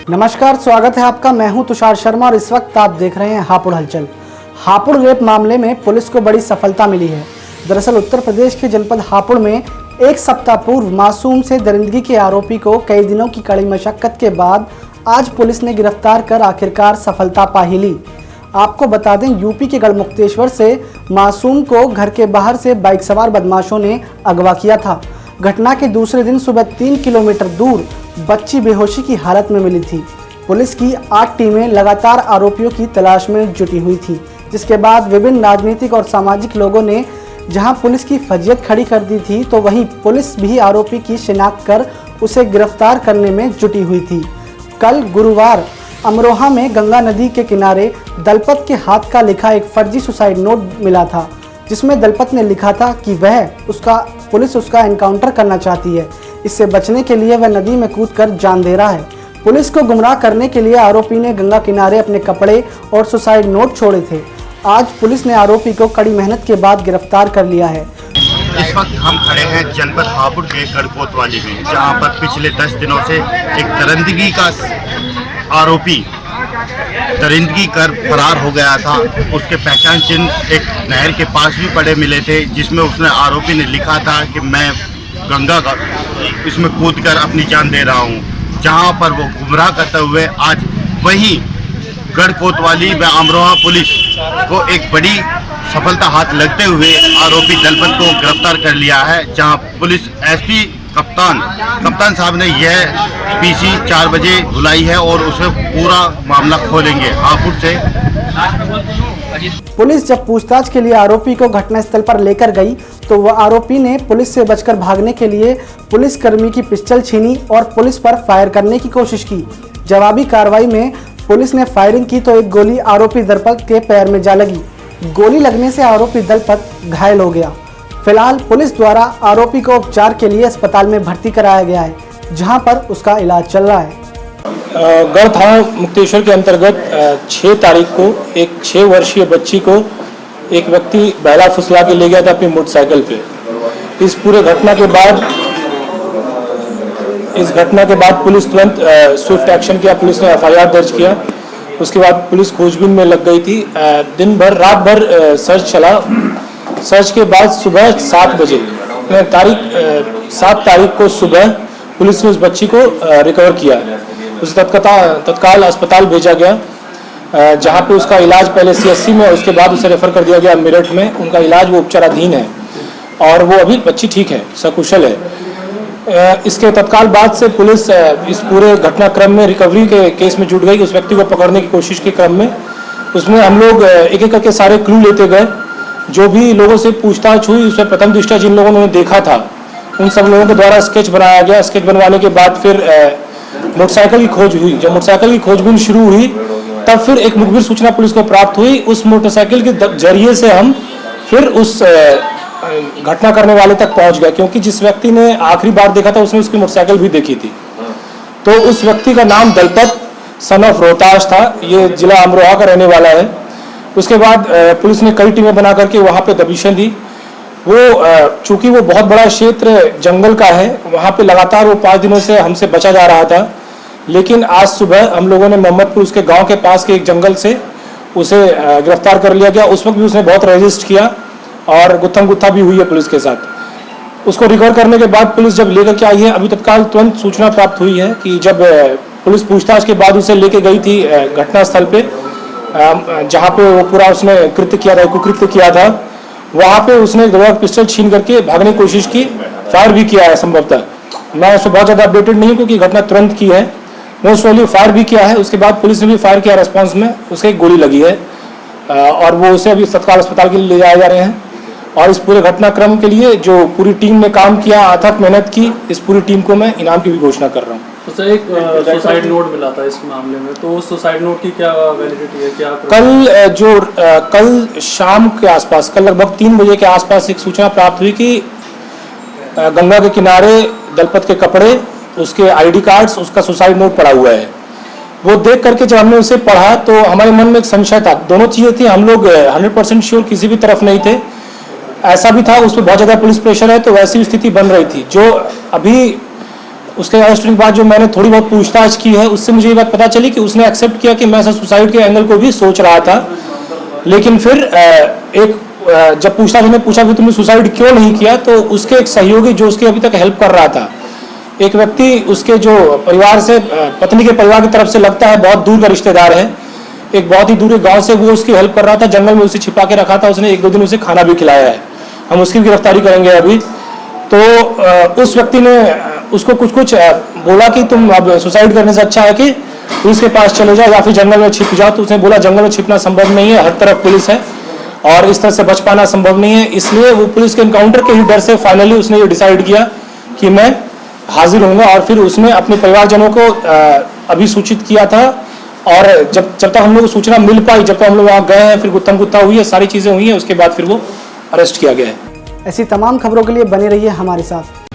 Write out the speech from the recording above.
नमस्कार, स्वागत है आपका। मैं हूं तुषार शर्मा और इस वक्त आप देख रहे हैं हापुड़ हलचल। हापुड़ रेप मामले में पुलिस को बड़ी सफलता मिली है। दरअसल उत्तर प्रदेश के जनपद हापुड़ में एक सप्ताह पूर्व मासूम से दरिंदगी के आरोपी को कई दिनों की कड़ी मशक्कत के बाद आज पुलिस ने गिरफ्तार कर आखिरकार सफलता पा ही ली। आपको बता दें, यूपी के गढ़मुक्तेश्वर से मासूम को घर के बाहर से बाइक सवार बदमाशों ने अगवा किया था। घटना के दूसरे दिन सुबह 3 किलोमीटर दूर बच्ची बेहोशी की हालत में मिली थी। पुलिस की 8 टीमें लगातार आरोपियों की तलाश में जुटी हुई थी, जिसके बाद विभिन्न राजनीतिक और सामाजिक लोगों ने जहां पुलिस की फजीयत खड़ी कर दी थी, तो वहीं पुलिस भी आरोपी की शिनाख्त कर उसे गिरफ्तार करने में जुटी हुई थी। कल गुरुवार अमरोहा में गंगा नदी के किनारे दलपत के हाथ का लिखा एक फर्जी सुसाइड नोट मिला था, जिसमें दलपत ने लिखा था कि पुलिस उसका एनकाउंटर करना चाहती है। इससे बचने के लिए वह नदी में कूदकर जान दे रहा है। पुलिस को गुमराह करने के लिए आरोपी ने गंगा किनारे अपने कपड़े और सुसाइड नोट छोड़े थे। आज पुलिस ने आरोपी को कड़ी मेहनत के बाद गिरफ्तार कर लिया है। इस वक्त हम खड़े हैं जनपद हापुड़ के गढ़कोतवाली में, जहां पर पिछले 10 दिनों से एक दरिंदगी का आरोपी दरिंदगी कर फरार हो गया था। उसके पहचान चिन्ह एक नहर के पास भी पड़े मिले थे, जिसमें उसने आरोपी ने लिखा था कि मैं गंगा का इसमें कूदकर अपनी जान दे रहा हूं। जहां पर वो गुमराह करते हुए आज वही गढ़कोतवाली व अमरोहा पुलिस को एक बड़ी सफलता हाथ लगते हुए आरोपी दलपत को गिरफ्तार कर लिया है। जहां पुलिस एसपी कप्तान साहब ने यह पीसी 4 बजे बुलाई है और उसे पूरा मामला खोलेंगे हापुड़ से। पुलिस जब पूछताछ के लिए आरोपी को घटनास्थल पर लेकर गई, तो वह आरोपी ने पुलिस से बचकर भागने के लिए पुलिसकर्मी की पिस्टल छीनी और पुलिस पर फायर करने की कोशिश की। जवाबी कार्रवाई में पुलिस ने फायरिंग की तो एक गोली आरोपी दलपत के पैर में जा लगी। गोली लगने से आरोपी दलपत घायल हो गया। फिलहाल पुलिस द्वारा आरोपी को उपचार के लिए अस्पताल में भर्ती कराया गया है, जहां पर उसका इलाज चल रहा है। गढ़ थाना मुक्तेश्वर के अंतर्गत 6 तारीख को एक 6 वर्षीय बच्ची को एक व्यक्ति बहला फुसला के ले गया था अपनी मोटरसाइकिल पे। इस पूरे घटना के बाद पुलिस तुरंत स्विफ्ट एक्शन किया। पुलिस ने FIR दर्ज किया। उसके बाद पुलिस खोजबीन में लग गई थी। दिन भर रात भर सर्च चला। सर्च के बाद सुबह 7 बजे 7 तारीख को सुबह पुलिस ने उस बच्ची को रिकवर किया। उसे तत्काल अस्पताल भेजा गया, जहां पे उसका इलाज पहले CSC में, उसके बाद उसे रेफर कर दिया गया मेरठ में। उनका इलाज वो उपचाराधीन है और वो अभी बच्ची ठीक है, सकुशल है। इसके तत्काल बाद से पुलिस इस पूरे घटनाक्रम में रिकवरी के केस में जुट गई। उस व्यक्ति को पकड़ने की कोशिश के क्रम में उसमें हम लोग एक एक करके सारे क्लू लेते गए। जो भी लोगों से पूछताछ हुई, उसमें प्रथम दृष्टया जिन लोगों ने देखा था उन सब लोगों के द्वारा स्केच बनाया गया। स्केच बनवाने के बाद फिर मोटरसाइकिल की खोज हुई। जब मोटरसाइकिल की खोजबीन शुरू हुई, तब फिर एक मुखबिर सूचना पुलिस को प्राप्त हुई। उस मोटरसाइकिल के जरिए से हम फिर उस घटना करने वाले तक पहुंच गए, क्योंकि जिस व्यक्ति ने आखिरी बार देखा था उसने उसकी मोटरसाइकिल भी देखी थी। तो उस व्यक्ति का नाम दलपत सन ऑफ रोहतास था। ये जिला अमरोहा का रहने वाला है। उसके बाद पुलिस ने कई टीमें बना करके वहाँ पे दबिशें दी। वो चूंकि वो बहुत बड़ा क्षेत्र जंगल का है, वहाँ पे लगातार वो 5 दिनों से हमसे बचा जा रहा था। लेकिन आज सुबह हम लोगों ने मोहम्मदपुर उसके गांव के पास के एक जंगल से उसे गिरफ्तार कर लिया गया। उस वक्त भी उसने बहुत रेजिस्ट किया और गुत्थम गुत्था भी हुई है पुलिस के साथ। उसको रिकवर करने के बाद पुलिस जब लेकर के आई है, अभी तत्काल तुरंत सूचना प्राप्त हुई है कि जब पुलिस पूछताछ के बाद उसे लेके गई थी घटनास्थल पे, जहाँ पे वो पूरा उसने कुकृत्य किया था, वहाँ पे उसने एक पिस्टल छीन करके भागने की कोशिश की, फायर भी किया है संभवतः। मैं उससे बहुत ज़्यादा अपडेटेड नहीं हूँ क्योंकि घटना तुरंत की है। मोस्ट वाली फायर भी किया है। उसके बाद पुलिस ने भी फायर किया रेस्पॉन्स में, उसे एक गोली लगी है और वो उसे अभी तत्काल अस्पताल के लिए ले जाए जा रहे हैं। और इस पूरे घटनाक्रम के लिए जो पूरी टीम ने काम किया, अथक मेहनत की, इस पूरी टीम को मैं इनाम की भी घोषणा कर रहा हूँ। तो सर, एक सुसाइड नोट मिला था इस मामले में, तो उस सुसाइड नोट की क्या वैलिडिटी है, क्या कल शाम के आसपास, कल लगभग 3 बजे के आसपास एक सूचना प्राप्त हुई कि गंगा के किनारे दलपत के कपड़े, उसके ID कार्ड्स, उसका सुसाइड नोट पड़ा हुआ है। वो देख करके जब हमने उसे पढ़ा तो हमारे मन में एक संशय था। दोनों चीज़ें थी, हम लोग 100% श्योर किसी भी तरफ नहीं थे। ऐसा भी था उस पर बहुत ज़्यादा पुलिस प्रेशर है, तो वैसी स्थिति बन रही थी। जो अभी उसके अरेस्ट के बाद जो मैंने थोड़ी बहुत पूछताछ की है उससे मुझे ये बात पता चली कि उसने एक्सेप्ट किया कि मैं ऐसा सुसाइड के एंगल को भी सोच रहा था। लेकिन फिर जब पूछताछ में पूछा कि तुमने सुसाइड क्यों नहीं किया, तो उसके एक सहयोगी जो उसके अभी तक हेल्प कर रहा था, एक व्यक्ति उसके जो परिवार से, पत्नी के परिवार की तरफ से लगता है बहुत दूर का रिश्तेदार है, एक बहुत ही दूर गांव से, वो उसकी हेल्प कर रहा था। जंगल में उसे छिपा के रखा था, उसने 1-2 दिन उसे खाना भी खिलाया है। हम उसकी गिरफ्तारी करेंगे अभी। तो उस व्यक्ति ने उसको कुछ बोला कि तुम अब सुसाइड करने से अच्छा है कि पुलिस के पास चले जाओ या फिर जंगल में छिप जाओ। तो उसने बोला जंगल में छिपना संभव नहीं है, हर तरफ पुलिस है और इस तरह से बच पाना संभव नहीं है। इसलिए वो पुलिस के एनकाउंटर के ही डर से फाइनली उसने ये डिसाइड किया कि मैं हाजिर होऊंगा। और फिर उसने अपने परिवारजनों को अभी सूचित किया था। और जब तक हम लोग को सूचना मिल पाई, जब तक हम लोग वहाँ गए हैं, फिर गुत्थम गुत्था हुई है, सारी चीज़ें हुई हैं, उसके बाद फिर वो अरेस्ट किया गया है। ऐसी तमाम खबरों के लिए बने रहिए हमारे साथ।